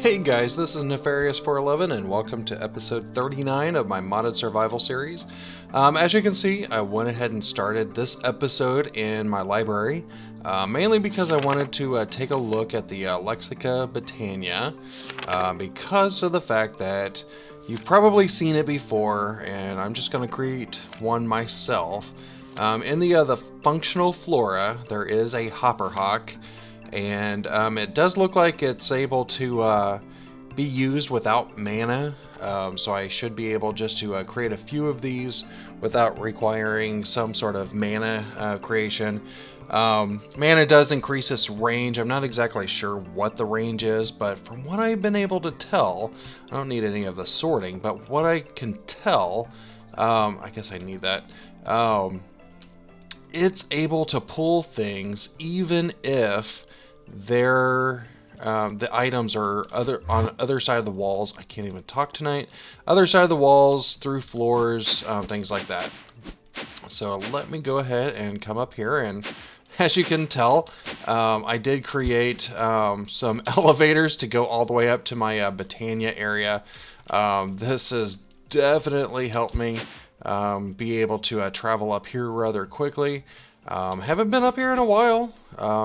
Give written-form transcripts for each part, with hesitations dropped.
Hey guys, this is Nefarious411 and welcome to episode 39 of my modded survival series. As you can see, I went ahead and started this episode in my library, mainly because I wanted to take a look at the Lexica Britannia, because of the fact that you've probably seen it before, and I'm just going to create one myself. In the functional flora, there is a hopperhawk, and it does look like it's able to be used without mana, so I should be able just to create a few of these without requiring some sort of mana creation. Mana does increase its range. I'm not exactly sure what the range is, but from what I've been able to tell, I don't need any of the sorting, but what I can tell, I guess I need that, it's able to pull things even if they're the items are on other side of the walls. I can't even talk tonight. Other side of the walls, through floors, things like that. So let me go ahead and come up here, and as you can tell, I did create some elevators to go all the way up to my Britannia area. This has definitely helped me be able to travel up here rather quickly. Haven't been up here in a while.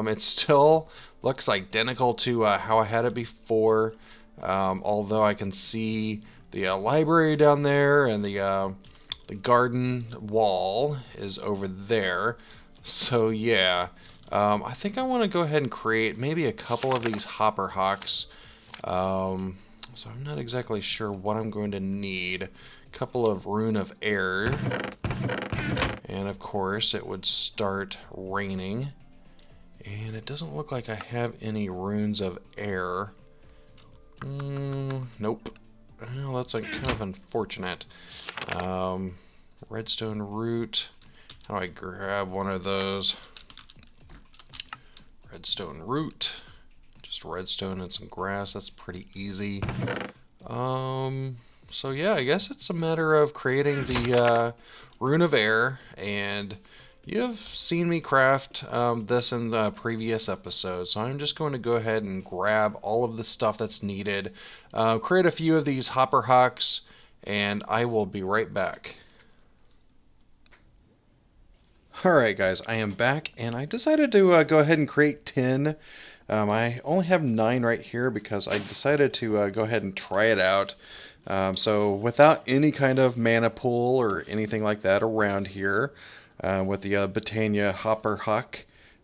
It still looks identical to how I had it before, although I can see the library down there, and the garden wall is over there. So yeah, I think I want to go ahead and create maybe a couple of these hopperhawks. So I'm not exactly sure what I'm going to need. A couple of rune of air. And of course it would start raining. And it doesn't look like I have any runes of air. Nope. Well, that's kind of unfortunate. Redstone root. How do I grab one of those? Redstone root. Just redstone and some grass. That's pretty easy. So yeah, I guess it's a matter of creating the rune of air, and you've seen me craft this in the previous episode, so I'm just going to go ahead and grab all of the stuff that's needed, create a few of these hopperhawks, and I will be right back. Alright guys, I am back, and I decided to go ahead and create 10. I only have 9 right here because I decided to go ahead and try it out. So without any kind of mana pool or anything like that around here, with the Britannia hopperhawk,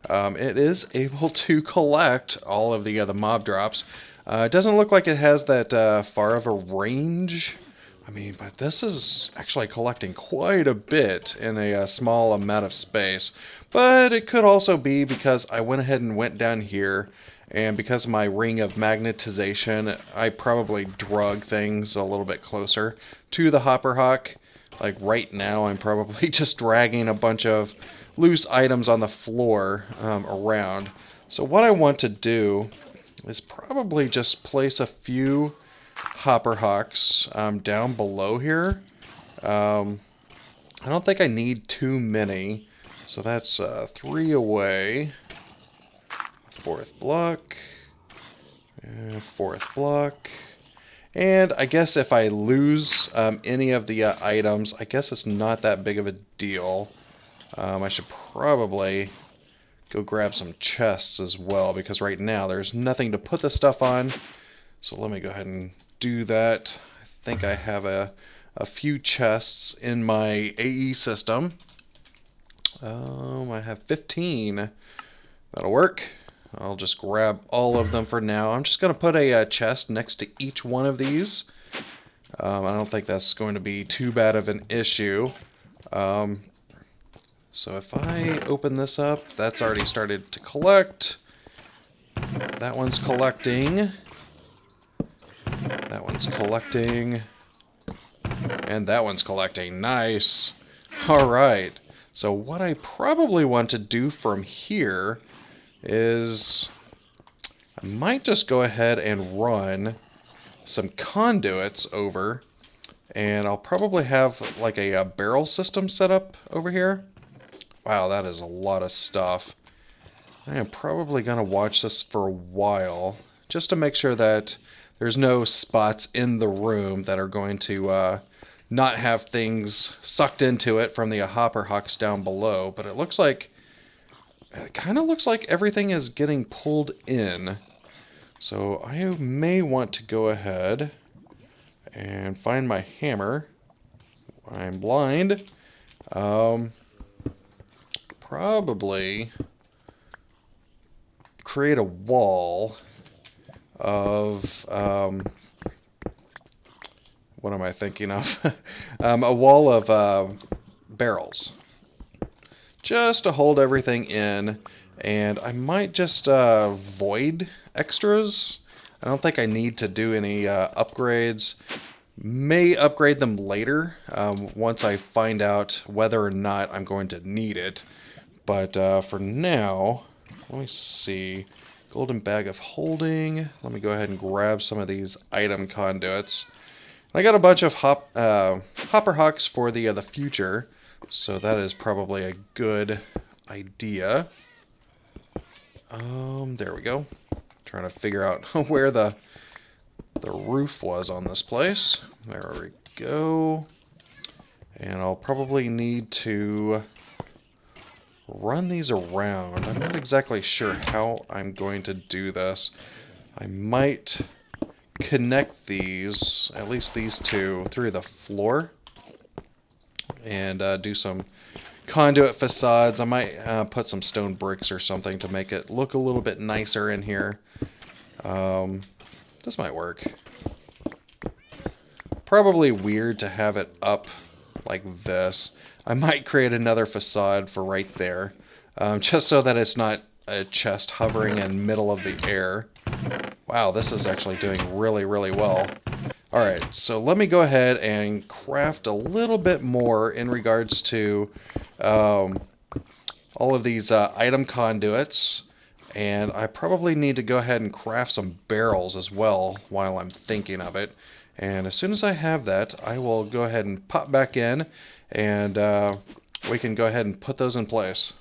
it is able to collect all of the mob drops. It doesn't look like it has that far of a range. I mean, but this is actually collecting quite a bit in a small amount of space. But it could also be because I went ahead and went down here, and because of my ring of magnetization, I probably drug things a little bit closer to the hopperhawk. Like right now, I'm probably just dragging a bunch of loose items on the floor around. So what I want to do is probably just place a few hopperhawks down below here. I don't think I need too many, so that's 3 away. 4th block, 4th block, and I guess if I lose any of the items, I guess it's not that big of a deal. I should probably go grab some chests as well, because right now there's nothing to put the stuff on. So let me go ahead and do that. I think I have a few chests in my AE system. I have 15. That'll work. I'll just grab all of them for now. I'm just going to put a chest next to each one of these. I don't think that's going to be too bad of an issue. So if I open this up, that's already started to collect. That one's collecting. That one's collecting. And that one's collecting. Nice. Alright. So what I probably want to do from here is I might just go ahead and run some conduits over, and I'll probably have like a barrel system set up over here. Wow, that is a lot of stuff. I am probably going to watch this for a while just to make sure that there's no spots in the room that are going to not have things sucked into it from the hopper hawks down below. But it kind of looks like everything is getting pulled in. So I may want to go ahead and find my hammer. I'm blind. Probably create a wall of what am I thinking of? A wall of barrels, just to hold everything in. And I might just void extras. I don't think I need to do any upgrades. May upgrade them later once I find out whether or not I'm going to need it. But for now, let me see. Golden bag of holding. Let me go ahead and grab some of these item conduits. I got a bunch of hopper hawks for the future, so that is probably a good idea. There we go. Trying to figure out where the roof was on this place. There we go. And I'll probably need to run these around. I'm not exactly sure how I'm going to do this. I might connect these, at least these two, through the floor and do some conduit facades. I might put some stone bricks or something to make it look a little bit nicer in here. This might work. Probably weird to have it up like this. I might create another facade for right there, just so that it's not a chest hovering in middle of the air. Wow, this is actually doing really, really well. Alright, so let me go ahead and craft a little bit more in regards to all of these item conduits. And I probably need to go ahead and craft some barrels as well while I'm thinking of it. And as soon as I have that, I will go ahead and pop back in, and we can go ahead and put those in place.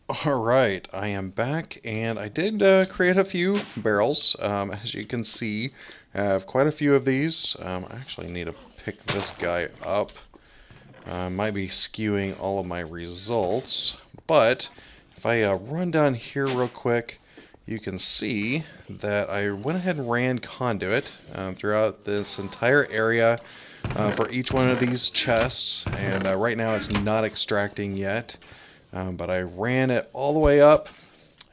Alright, I am back, and I did create a few barrels. As you can see, I have quite a few of these. I actually need to pick this guy up. Might be skewing all of my results, but if I run down here real quick, you can see that I went ahead and ran conduit throughout this entire area for each one of these chests, and right now it's not extracting yet, but I ran it all the way up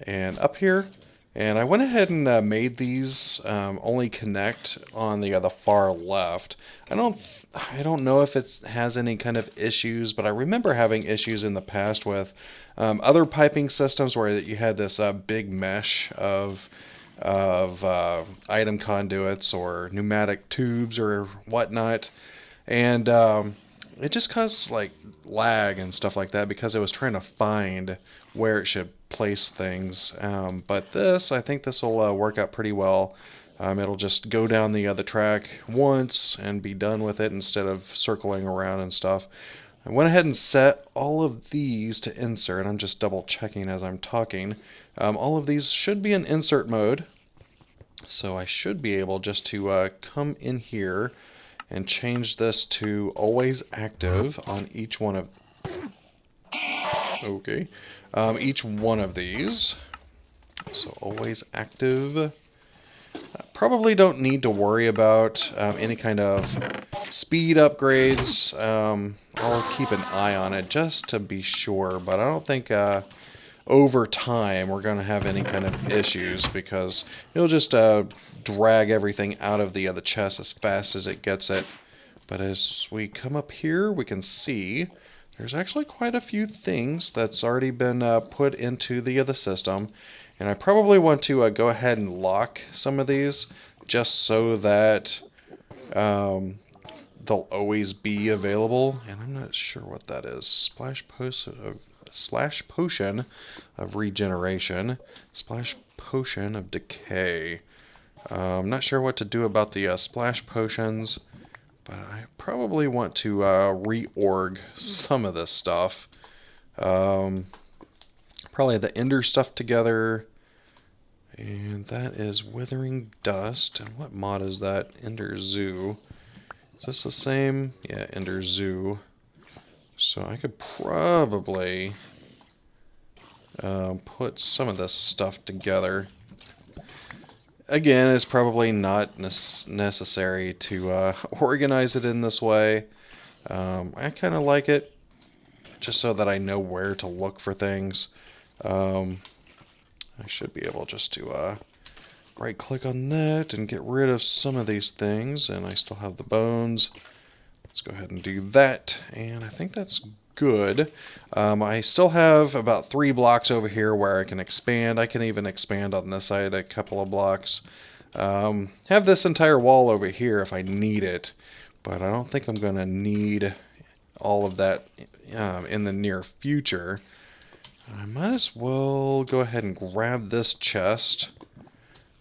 and up here, and I went ahead and made these only connect on the far left. I don't know if it has any kind of issues, but I remember having issues in the past with other piping systems where you had this big mesh of item conduits or pneumatic tubes or whatnot, and it just caused like lag and stuff like that because it was trying to find where it should place things. But I think this will work out pretty well. It'll just go down the other track once and be done with it instead of circling around and stuff. I went ahead and set all of these to insert. I'm just double checking as I'm talking. All of these should be in insert mode. So I should be able just to come in here and change this to always active on each one of each one of these. So always active. Probably don't need to worry about any kind of speed upgrades. I'll keep an eye on it just to be sure, but I don't think over time we're going to have any kind of issues because it'll just drag everything out of the chest as fast as it gets it. But as we come up here, we can see there's actually quite a few things that's already been put into the system. And I probably want to go ahead and lock some of these just so that they'll always be available. And I'm not sure what that is. Splash potion of regeneration. Splash potion of decay. I'm not sure what to do about the splash potions, but I probably want to reorg some of this stuff. Probably the ender stuff together, And that is Withering Dust. And what mod is that? Ender Zoo. Is this the same? Yeah, Ender Zoo. So I could probably put some of this stuff together. Again, it's probably not necessary to organize it in this way. I kind of like it, just so that I know where to look for things. I should be able just to right click on that and get rid of some of these things, and I still have the bones. Let's go ahead and do that, and I think that's good. I still have about 3 blocks over here where I can expand. I can even expand on this side a couple of blocks. Have this entire wall over here if I need it, but I don't think I'm going to need all of that in the near future. I might as well go ahead and grab this chest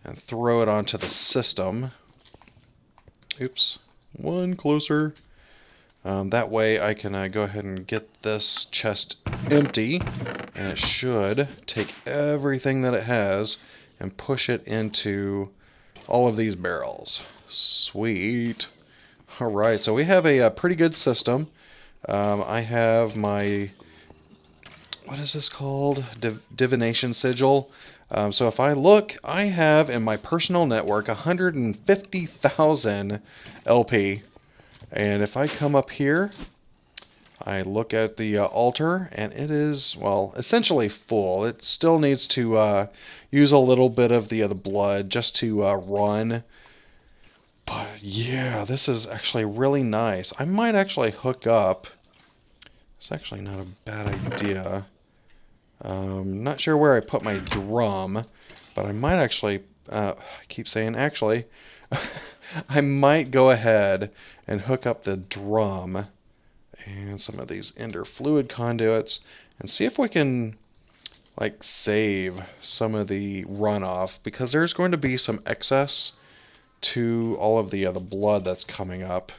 and throw it onto the system. Oops, one closer. That way I can go ahead and get this chest empty, and it should take everything that it has and push it into all of these barrels. Sweet. Alright, so we have a pretty good system. I have my, what is this called? Divination Sigil. So if I look, I have in my personal network 150,000 LP. And if I come up here, I look at the altar, and it is, well, essentially full. It still needs to use a little bit of the blood just to run. But yeah, this is actually really nice. I might actually hook up. It's actually not a bad idea. Not sure where I put my drum, but I might actually, I keep saying actually, I might go ahead and hook up the drum and some of these ender fluid conduits and see if we can like save some of the runoff, because there's going to be some excess to all of the blood that's coming up,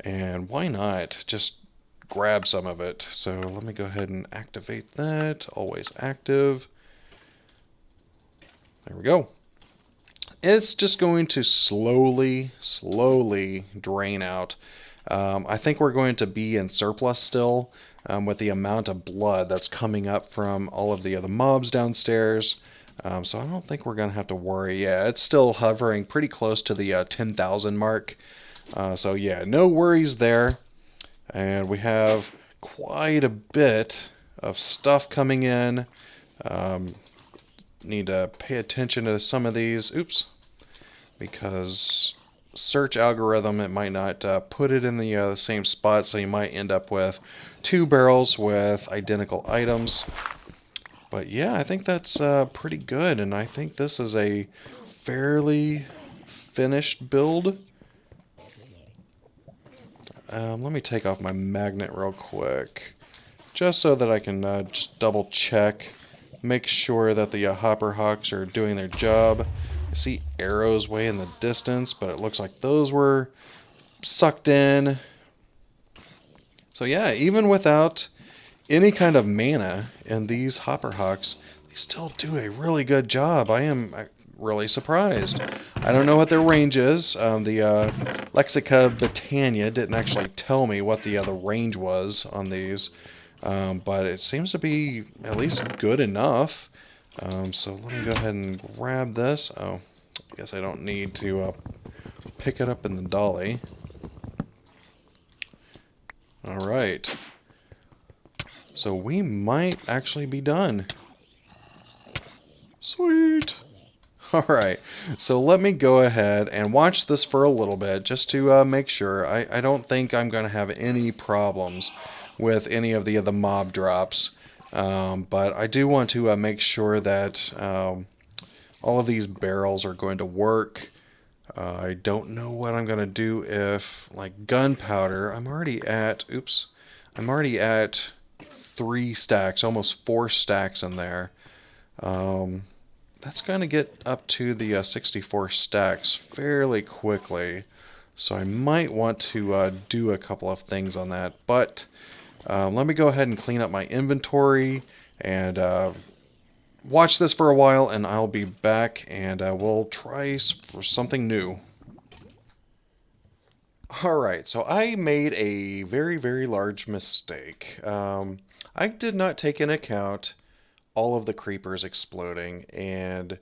and why not just grab some of it. So let me go ahead and activate that. Always active. There we go. It's just going to slowly drain out. I think we're going to be in surplus still with the amount of blood that's coming up from all of the other mobs downstairs. So I don't think we're going to have to worry. Yeah, it's still hovering pretty close to the 10,000 mark. So yeah, no worries there. And we have quite a bit of stuff coming in. Need to pay attention to some of these. Oops. Because search algorithm, it might not put it in the same spot, so you might end up with 2 barrels with identical items. But yeah, I think that's pretty good, and I think this is a fairly finished build. Let me take off my magnet real quick, just so that I can just double check, make sure that the hopper hawks are doing their job. I see arrows way in the distance, but it looks like those were sucked in. So yeah, even without any kind of mana in these hopper hawks, they still do a really good job. I am really surprised. I don't know what their range is. The Lexica Britannia didn't actually tell me what the range was on these, but it seems to be at least good enough. So let me go ahead and grab this. Oh, I guess I don't need to pick it up in the dolly. Alright. So we might actually be done. Sweet! Alright, so let me go ahead and watch this for a little bit just to make sure. I don't think I'm going to have any problems with any of the mob drops. But I do want to make sure that all of these barrels are going to work. I don't know what I'm going to do if, like, gunpowder, I'm already at 3 stacks, almost 4 stacks in there. That's going to get up to the 64 stacks fairly quickly. So I might want to do a couple of things on that. But let me go ahead and clean up my inventory and watch this for a while, and I'll be back, and we'll try for something new. Alright, so I made a very, very large mistake. I did not take into account all of the creepers exploding, and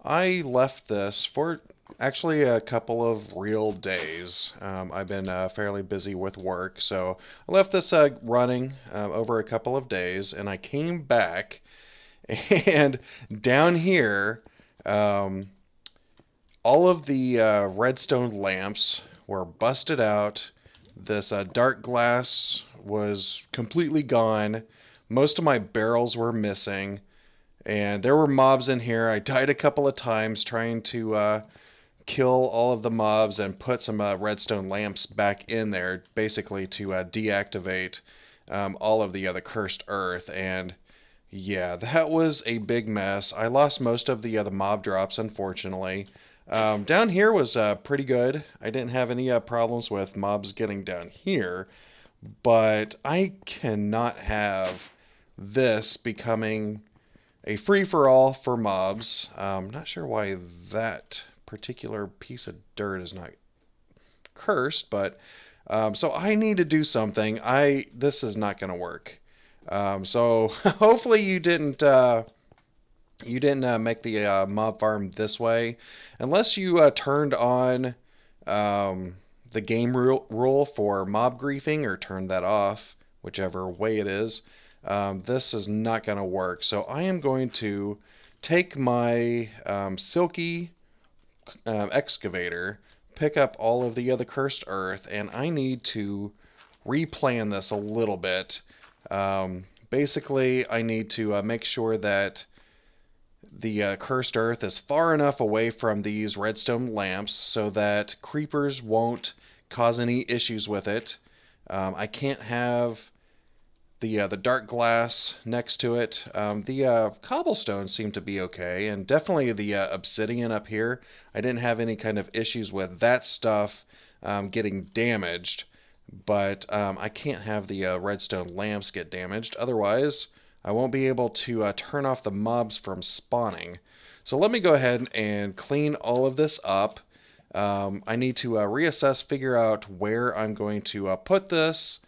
I left this for actually a couple of real days. I've been fairly busy with work, so I left this running over a couple of days, and I came back, and down here, um, all of the redstone lamps were busted out. This dark glass was completely gone. Most of my barrels were missing. And there were mobs in here. I died a couple of times trying to kill all of the mobs and put some redstone lamps back in there, basically to deactivate all of the other cursed earth. And yeah, that was a big mess. I lost most of the mob drops, unfortunately. Down here was pretty good. I didn't have any problems with mobs getting down here, but I cannot have this becoming a free-for-all for mobs. Not sure why that particular piece of dirt is not cursed, but so I need to do something. This is not going to work. So hopefully you didn't make the mob farm this way, unless you turned on the game rule for mob griefing or turned that off, whichever way it is. This is not going to work. So I am going to take my silky excavator, pick up all of the other cursed earth, and I need to replan this a little bit. Basically, I need to make sure that the cursed earth is far enough away from these redstone lamps so that creepers won't cause any issues with it. I can't have the dark glass next to it. The cobblestone seemed to be okay, and definitely the obsidian up here. I didn't have any kind of issues with that stuff getting damaged, but I can't have the redstone lamps get damaged. Otherwise, I won't be able to turn off the mobs from spawning. So let me go ahead and clean all of this up. I need to reassess, figure out where I'm going to put this.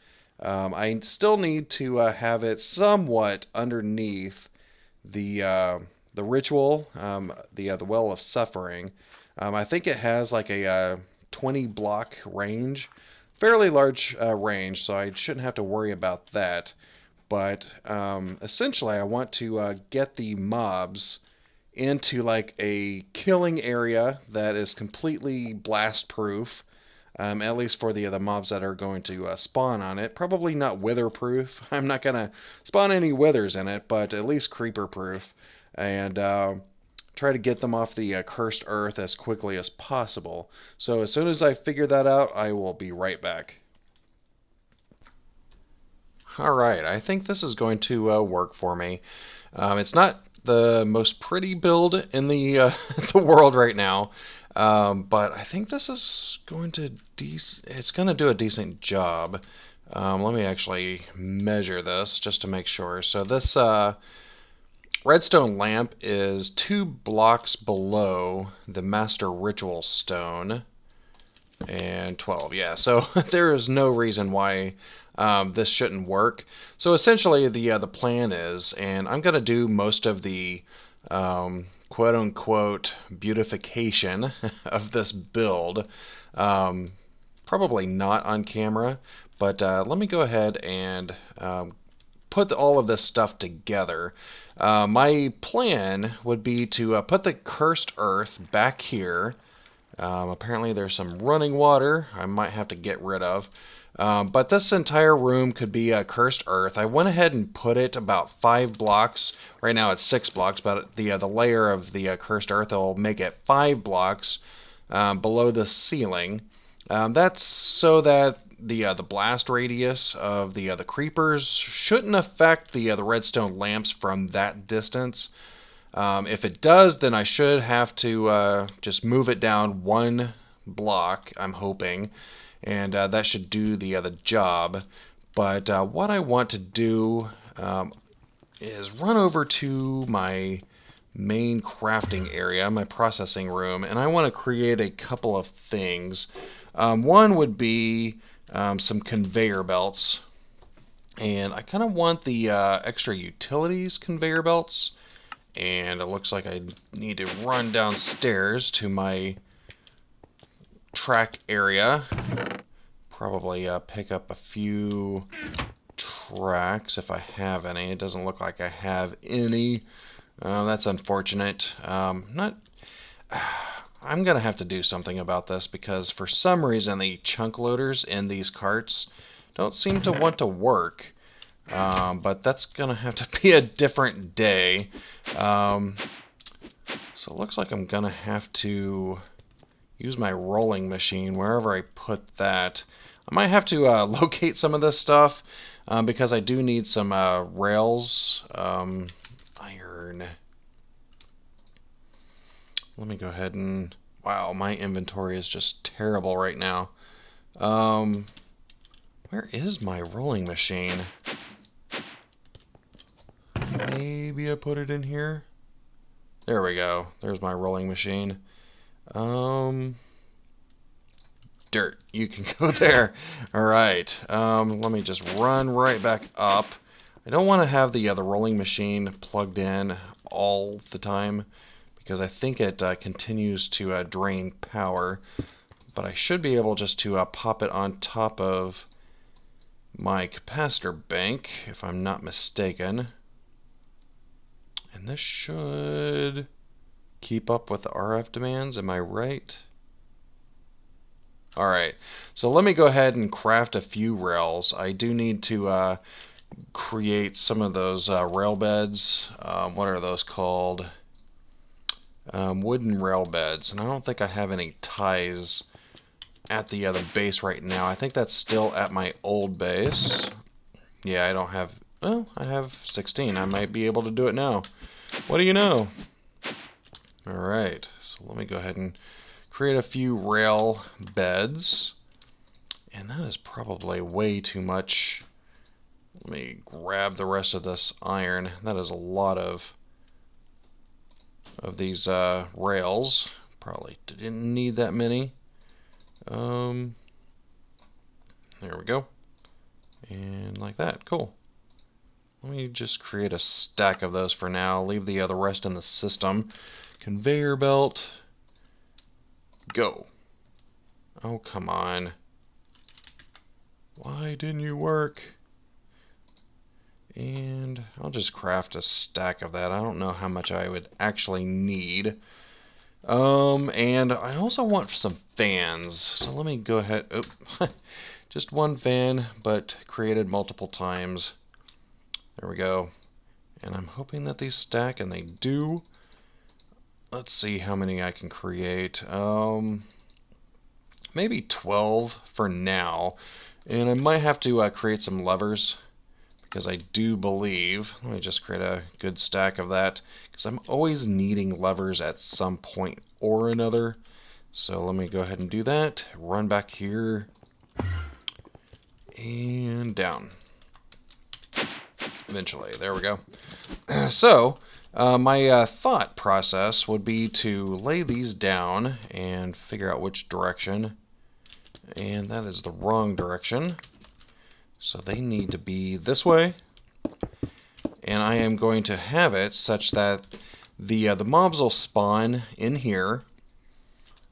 I still need to have it somewhat underneath the ritual, the well of suffering. I think it has like a 20 block range, fairly large range, so I shouldn't have to worry about that. But essentially, I want to get the mobs into like a killing area that is completely blast proof. At least for the mobs that are going to spawn on it. Probably not wither proof. I'm not going to spawn any withers in it, but at least creeper proof. And try to get them off the cursed earth as quickly as possible. So as soon as I figure that out, I will be right back. Alright, I think this is going to work for me. It's not the most pretty build in the the world right now, but I think this is going to it's going to do a decent job. Let me actually measure this just to make sure. So this redstone lamp is 2 blocks below the master ritual stone. And 12, yeah. So there is no reason why this shouldn't work. So essentially, the plan is, and I'm going to do most of the quote-unquote beautification of this build. Probably not on camera, but let me go ahead and put all of this stuff together. My plan would be to put the cursed earth back here. Apparently there's some running water I might have to get rid of. But this entire room could be a cursed earth. I went ahead and put it about 5 blocks. Right now it's 6 blocks, but the layer of the cursed earth will make it 5 blocks below the ceiling. That's so that the blast radius of the creepers shouldn't affect the redstone lamps from that distance. If it does, then I should have to just move it down 1 block, I'm hoping, and that should do the job. But what I want to do is run over to my main crafting area, my processing room, and I want to create a couple of things. One would be some conveyor belts, and I kind of want the extra utilities conveyor belts, and it looks like I need to run downstairs to my track area. Probably pick up a few tracks if I have any. It doesn't look like I have any. That's unfortunate. I'm gonna have to do something about this because for some reason the chunk loaders in these carts don't seem to want to work. But that's gonna have to be a different day. So it looks like I'm gonna have to use my rolling machine wherever I put that. I might have to locate some of this stuff because I do need some rails. Iron. Let me go ahead and... Wow, my inventory is just terrible right now. Where is my rolling machine? Maybe I put it in here. There we go. There's my rolling machine. Dirt. You can go there. Alright. Let me just run right back up. I don't want to have the rolling machine plugged in all the time because I think it continues to drain power. But I should be able just to pop it on top of my capacitor bank, if I'm not mistaken. And this should keep up with the RF demands. Am I right? Alright, so let me go ahead and craft a few rails. I do need to create some of those rail beds. What are those called? Wooden rail beds. And I don't think I have any ties at the base right now. I think that's still at my old base. Yeah, I don't have... Well, I have 16. I might be able to do it now. What do you know? Alright, so let me go ahead and create a few rail beds. And that is probably way too much. Let me grab the rest of this iron. That is a lot of these rails. Probably didn't need that many. There we go. And like that. Cool. Let me just create a stack of those for now. Leave the rest in the system. Conveyor belt. Go. Oh, come on. Why didn't you work? And I'll just craft a stack of that. I don't know how much I would actually need. And I also want some fans. So let me go ahead. Oh, just one fan, but created multiple times. There we go. And I'm hoping that these stack, and they do. Let's see how many I can create. Maybe 12 for now. And I might have to create some levers, because I do believe... Let me just create a good stack of that, because I'm always needing levers at some point or another. So let me go ahead and do that. Run back here. And down. Eventually. There we go. So, my thought process would be to lay these down and figure out which direction. And that is the wrong direction. So they need to be this way. And I am going to have it such that the mobs will spawn in here.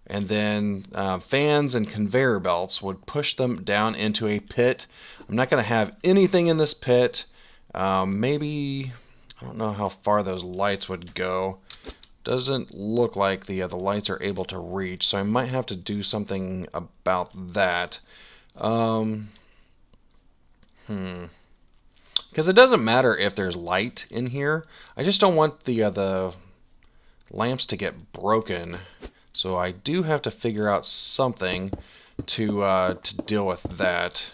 And then fans and conveyor belts would push them down into a pit. I'm not going to have anything in this pit. Maybe, I don't know how far those lights would go. Doesn't look like the lights are able to reach, so I might have to do something about that. Because it doesn't matter if there's light in here. I just don't want the lamps to get broken. So I do have to figure out something to deal with that.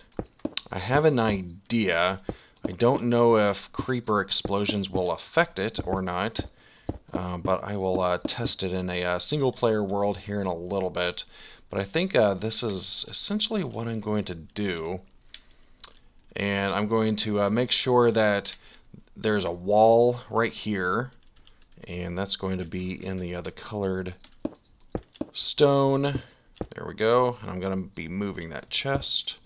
I have an idea. I don't know if creeper explosions will affect it or not, but I will test it in a single-player world here in a little bit. But I think this is essentially what I'm going to do. And I'm going to make sure that there's a wall right here, and that's going to be in the other colored stone. There we go. And I'm going to be moving that chest.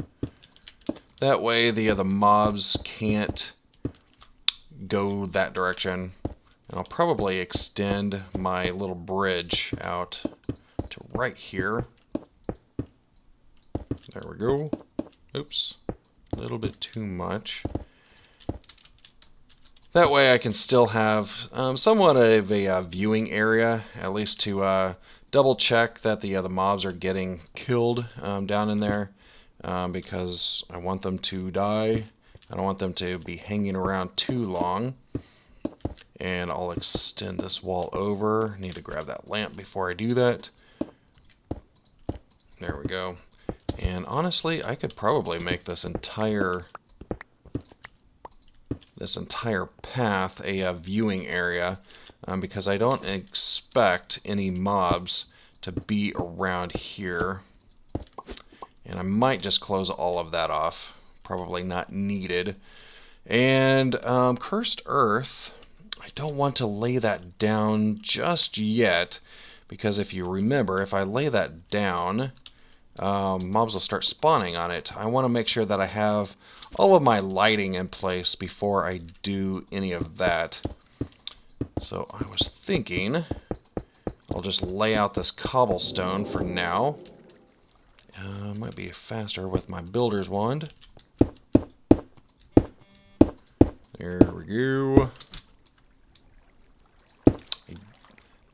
That way the other mobs can't go that direction. And I'll probably extend my little bridge out to right here. There we go. Oops. A little bit too much. That way I can still have somewhat of a viewing area, at least to double check that the mobs are getting killed down in there, because I want them to die. I don't want them to be hanging around too long. And I'll extend this wall over. Need to grab that lamp before I do that. There we go. And honestly, I could probably make this entire path a viewing area, because I don't expect any mobs to be around here. And I might just close all of that off. Probably not needed. And Cursed Earth, I don't want to lay that down just yet, because if you remember, if I lay that down, mobs will start spawning on it. I want to make sure that I have all of my lighting in place before I do any of that. So I was thinking I'll just lay out this cobblestone for now. Might be faster with my builder's wand. There we go.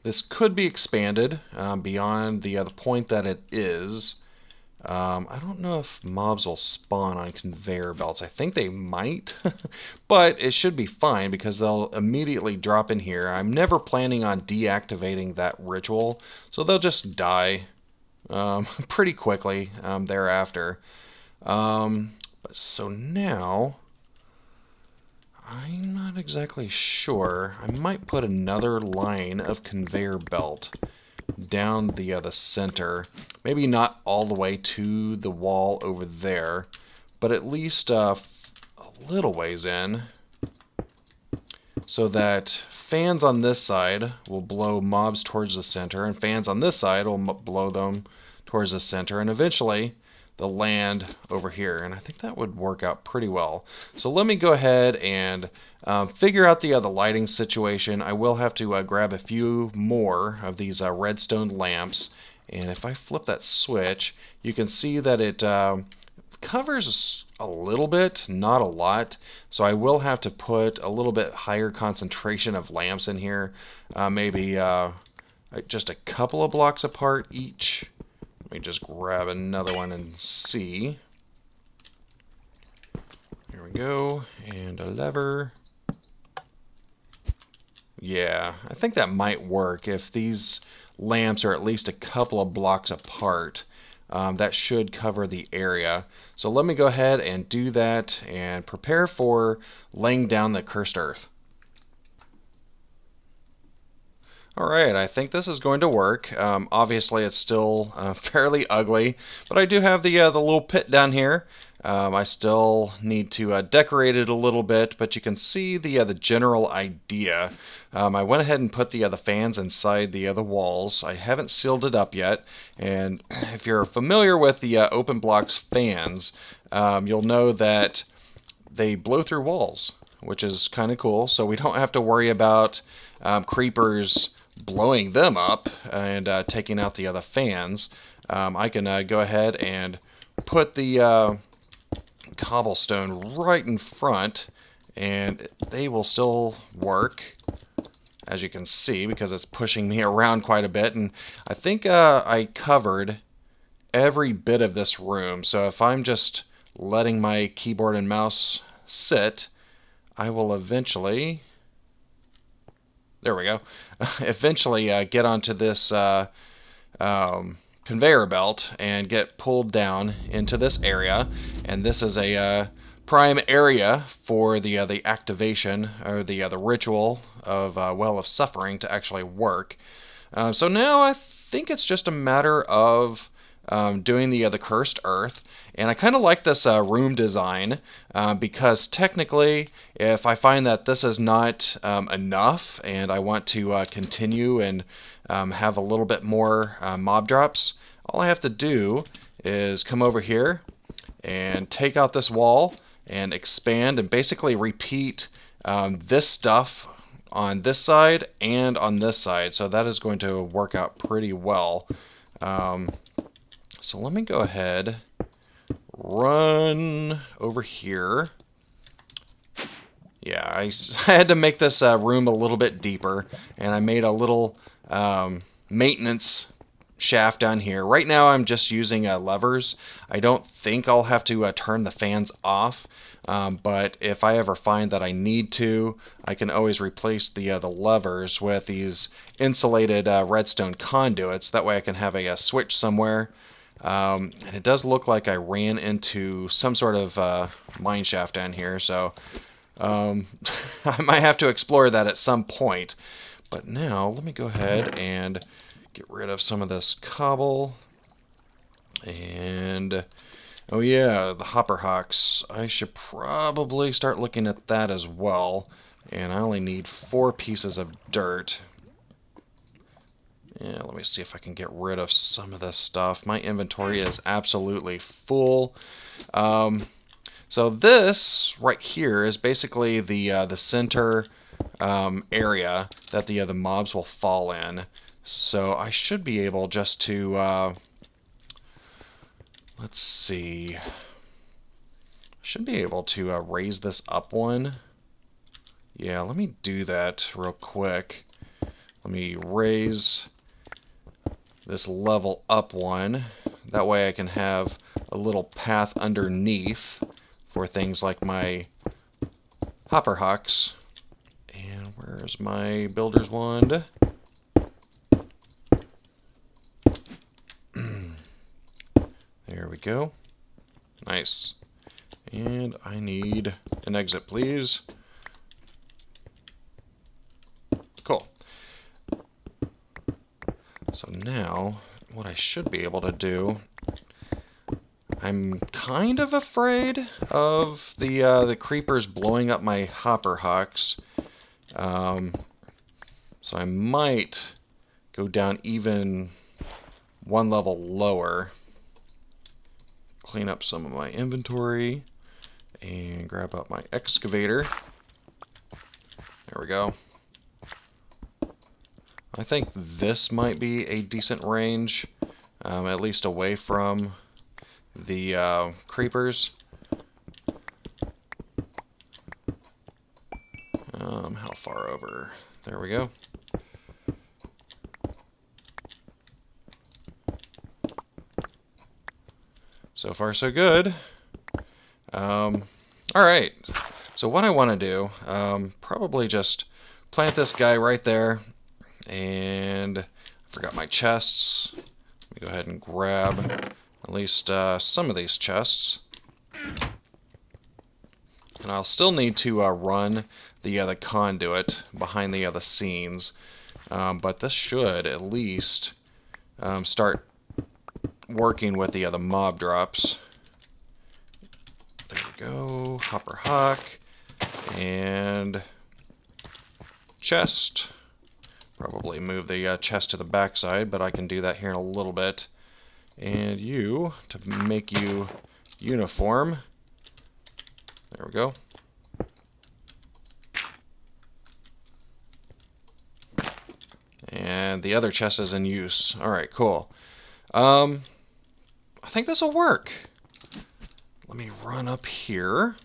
This could be expanded beyond the point that it is. I don't know if mobs will spawn on conveyor belts. I think they might, but it should be fine because they'll immediately drop in here. I'm never planning on deactivating that ritual, so they'll just die pretty quickly thereafter. So now, I'm not exactly sure. I might put another line of conveyor belt down the center. Maybe not all the way to the wall over there, but at least a little ways in, so that fans on this side will blow mobs towards the center, and fans on this side will blow them towards the center, and eventually they'll land over here. And I think that would work out pretty well. So let me go ahead and figure out the lighting situation. I will have to grab a few more of these redstone lamps, and if I flip that switch, you can see that it covers a little bit, not a lot. So I will have to put a little bit higher concentration of lamps in here, maybe just a couple of blocks apart each. Let me just grab another one and see. Here we go, and a lever. Yeah, I think that might work. If these lamps are at least a couple of blocks apart, that should cover the area. So let me go ahead and do that and prepare for laying down the Cursed Earth. Alright, I think this is going to work. Obviously it's still fairly ugly, but I do have the little pit down here. I still need to decorate it a little bit, but you can see the general idea. I went ahead and put the fans inside the walls. I haven't sealed it up yet, and if you're familiar with the open blocks fans, you'll know that they blow through walls, which is kind of cool, so we don't have to worry about creepers blowing them up and taking out the other fans. I can go ahead and put the cobblestone right in front, and they will still work, as you can see, because it's pushing me around quite a bit. And I think I covered every bit of this room, so if I'm just letting my keyboard and mouse sit, I will eventually, there we go, eventually get onto this conveyor belt and get pulled down into this area. And this is a prime area for the activation, or the ritual of Well of Suffering to actually work. So now I think it's just a matter of doing the cursed earth. And I kind of like this room design because technically, if I find that this is not enough and I want to continue and have a little bit more mob drops, all I have to do is come over here and take out this wall and expand and basically repeat this stuff on this side and on this side. So that is going to work out pretty well. So let me go ahead, run over here. Yeah, I had to make this room a little bit deeper, and I made a little maintenance shaft down here. Right now I'm just using levers. I don't think I'll have to turn the fans off, but if I ever find that I need to, I can always replace the levers with these insulated redstone conduits. That way I can have a switch somewhere. And it does look like I ran into some sort of mine shaft down here, so I might have to explore that at some point. But now let me go ahead and get rid of some of this cobble. And oh yeah, the hopper hawks. I should probably start looking at that as well. And I only need 4 pieces of dirt. Yeah, let me see if I can get rid of some of this stuff. My inventory is absolutely full. So this right here is basically the center area that the mobs will fall in. So I should be able just to let's see. Should be able to raise this up one. Yeah, let me do that real quick. Let me raise this level up one. That way I can have a little path underneath for things like my hopper hawks. And where's my builder's wand? There we go. Nice. And I need an exit, please. Cool. So now, what I should be able to do, I'm kind of afraid of the creepers blowing up my hopper hawks. So I might go down even one level lower, clean up some of my inventory, and grab up my excavator. There we go. I think this might be a decent range, at least away from the creepers. How far over? There we go. So far, so good. Alright, so what I want to do, probably just plant this guy right there, and I forgot my chests. Let me go ahead and grab at least some of these chests. And I'll still need to run the conduit behind the scenes, but this should at least start working with the mob drops. There we go. Hopper hawk and chest. Probably move the chest to the backside, but I can do that here in a little bit. And you, to make you uniform. There we go. And the other chest is in use. Alright, cool. I think this will work. Let me run up here.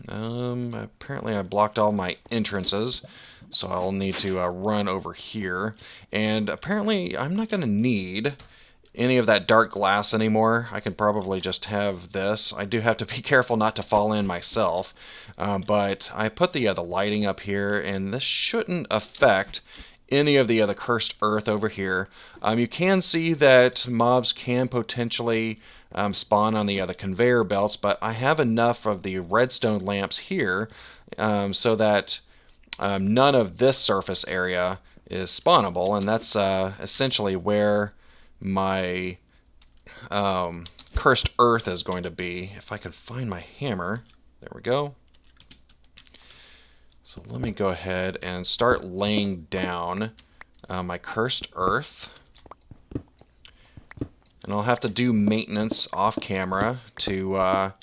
Apparently I blocked all my entrances, so I'll need to run over here. And apparently I'm not going to need any of that dark glass anymore. I can probably just have this. I do have to be careful not to fall in myself, but I put the lighting up here, and this shouldn't affect any of the cursed earth over here. You can see that mobs can potentially spawn on the conveyor belts, but I have enough of the redstone lamps here so that none of this surface area is spawnable, and that's essentially where my cursed earth is going to be. If I can find my hammer. There we go. So let me go ahead and start laying down my cursed earth. And I'll have to do maintenance off camera to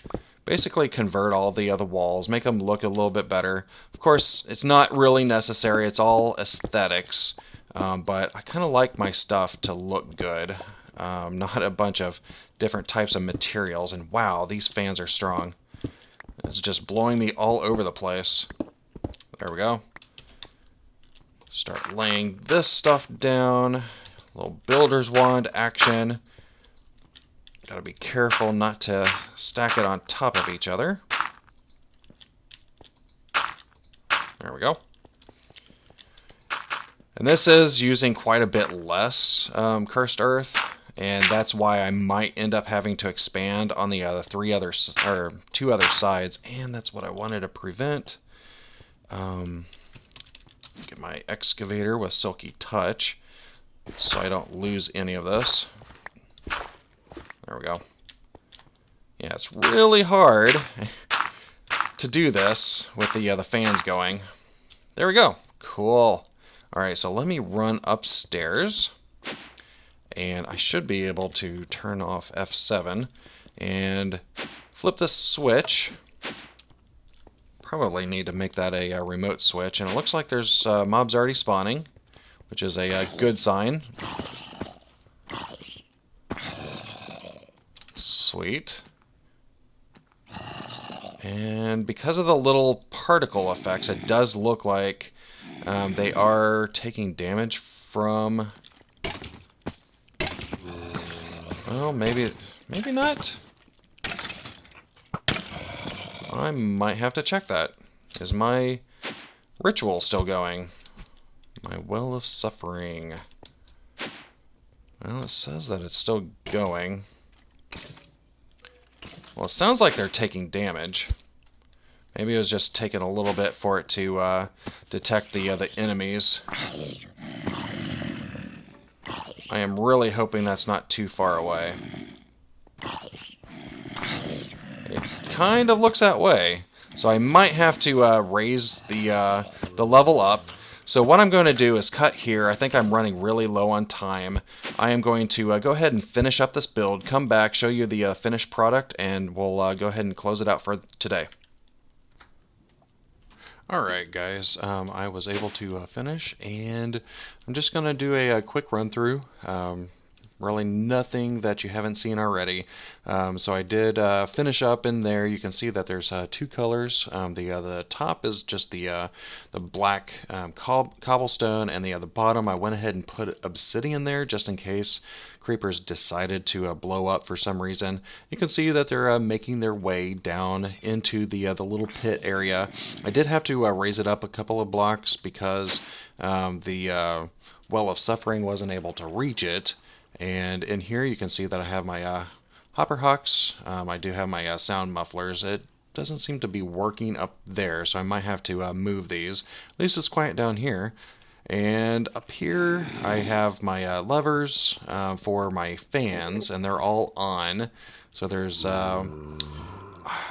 basically convert all the other walls, make them look a little bit better. Of course, it's not really necessary. It's all aesthetics. But I kind of like my stuff to look good. Not a bunch of different types of materials. And wow, these fans are strong. It's just blowing me all over the place. There we go. Start laying this stuff down. Little builder's wand action. Gotta be careful not to stack it on top of each other. There we go. And this is using quite a bit less cursed earth, and that's why I might end up having to expand on the two other sides, and that's what I wanted to prevent. Get my excavator with silky touch so I don't lose any of this. There we go. Yeah, it's really hard to do this with the fans going. There we go. Cool. All right, so let me run upstairs, and I should be able to turn off F7 and flip this switch. Probably need to make that a remote switch, and it looks like there's mobs already spawning, which is a good sign. Sweet. And because of the little particle effects, it does look like they are taking damage from... Well, maybe not. I might have to check that. Is my ritual still going? My well of suffering. Well, it says that it's still going. Well, it sounds like they're taking damage. Maybe it was just taking a little bit for it to detect the enemies. I am really hoping that's not too far away. It kind of looks that way. So I might have to raise the level up. So what I'm going to do is cut here. I think I'm running really low on time. I am going to go ahead and finish up this build, come back, show you the finished product, and we'll go ahead and close it out for today. Alright guys, I was able to finish, and I'm just going to do a quick run through. Really nothing that you haven't seen already. So I did finish up in there. You can see that there's two colors. The top is just the black cobblestone, and the bottom I went ahead and put obsidian there just in case creepers decided to blow up for some reason. You can see that they're making their way down into the little pit area. I did have to raise it up a couple of blocks because the well of suffering wasn't able to reach it. And in here you can see that I have my hopper hawks. I do have my sound mufflers. It doesn't seem to be working up there, so I might have to move these. At least it's quiet down here. And up here I have my levers for my fans, and they're all on. So there's I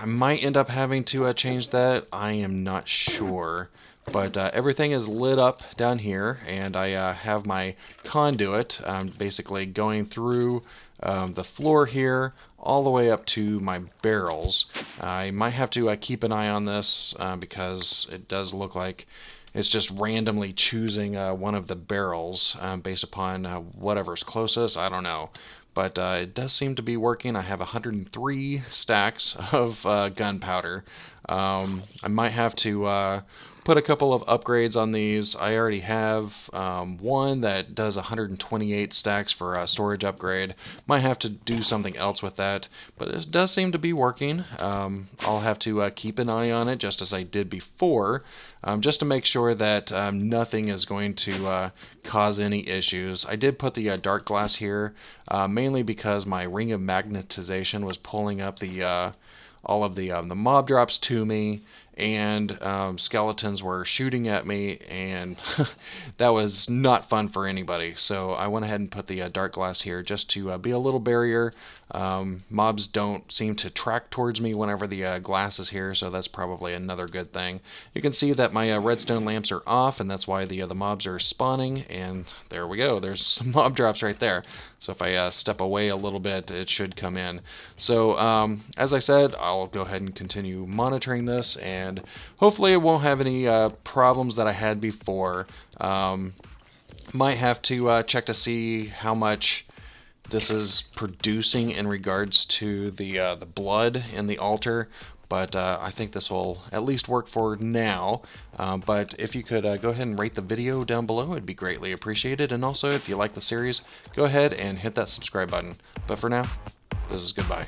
might end up having to change that. I am not sure. But everything is lit up down here, and I have my conduit basically going through the floor here all the way up to my barrels. I might have to keep an eye on this because it does look like it's just randomly choosing one of the barrels based upon whatever's closest. I don't know. But it does seem to be working. I have 103 stacks of gunpowder. I might have to put a couple of upgrades on these. I already have one that does 128 stacks for a storage upgrade. Might have to do something else with that, but it does seem to be working. I'll have to keep an eye on it just as I did before, just to make sure that nothing is going to cause any issues. I did put the dark glass here mainly because my ring of magnetization was pulling up the all of the mob drops to me, and skeletons were shooting at me, and that was not fun for anybody. So I went ahead and put the dark glass here just to be a little barrier. Mobs don't seem to track towards me whenever the glass is here, so that's probably another good thing. You can see that my redstone lamps are off, and that's why the mobs are spawning, and there we go. There's some mob drops right there. So if I step away a little bit, it should come in. So as I said, I'll go ahead and continue monitoring this, and hopefully it won't have any problems that I had before. Might have to check to see how much this is producing in regards to the blood in the altar, but I think this will at least work for now. But if you could go ahead and rate the video down below, it'd be greatly appreciated. And also, if you like the series, go ahead and hit that subscribe button. But for now, this is goodbye.